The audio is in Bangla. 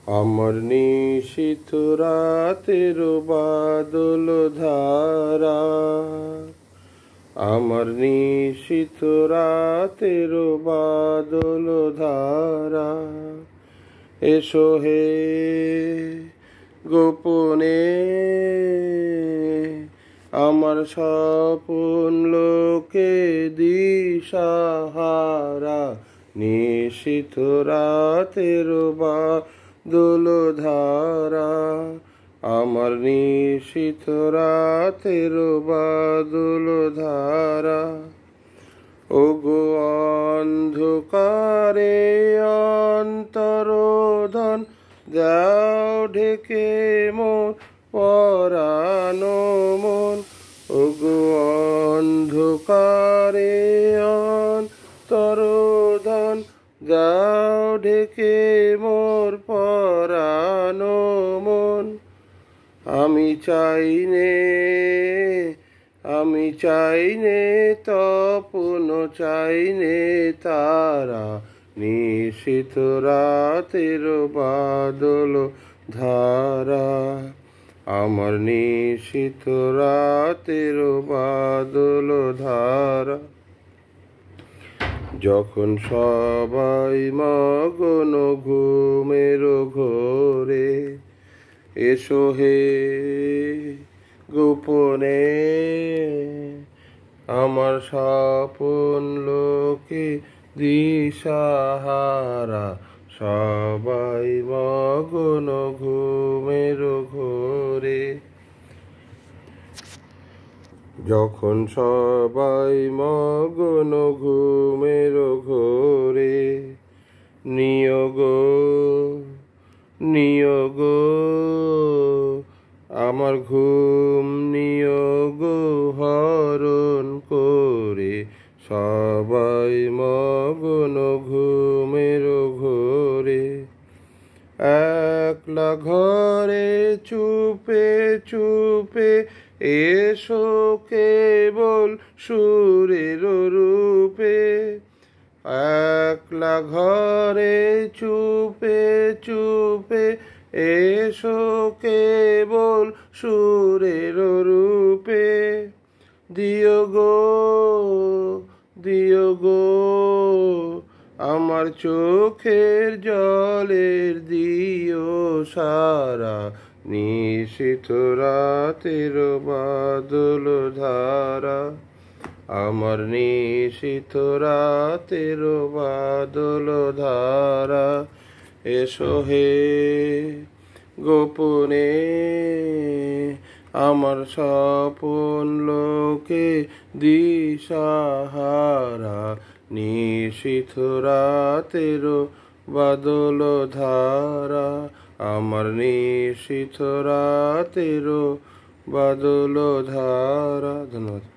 আমার নিশীথ রাতের বাদল ধারা, আমার নিশীথ রাতের বাদল ধারা, এসো হে গোপনে আমার স্বপন লোকে দিশাহারা। নিশীথ রাতের বাদল ধারা, আমার নিশীথ রাতের বাদল ধারা। ওগো অন্ধকারে অন্তরোধন দাও ঢেকে মোর পরানো মন। ওগো অন্ধকারে অন্তরোধন দাও ঢেকে মোর পরানো মন। আমি চাইনে তপন চাইনে তারা, নিশীথ রাতের বাদল ধারা, আমার নিশীথ রাতের বাদল ধারা। যখন সবাই মগন ঘুমের ঘোরে, এসো হে গোপনে আমার স্বপন লোকে দিশাহারা। সবাই মগন ঘুমের ঘোরে, যখন সবাই মগন ঘুমের ঘোরে। নিয়োগ নিয়োগ আমার ঘুম নিয়োগ হরণ করে, সবাই মগন ঘুমের ঘোরে। একলা ঘরে চুপে চুপে এসো কেবল সুরের রূপে। একলা ঘরে চুপে চুপে এসো কেবল সুরের রূপে। দিও গো আমার চোখের জলের দিও সারা, নিশীথ রাতের বাদল ধারা, আমার নিশীথ রাতের বাদল ধারা। এসো হে গোপনে আমার স্বপন লোকে দিশাহারা, নিশীথ রাতের বাদল ধারা, আমার নিশীথ রাতের বাদল ধারা। ধন্যবাদ।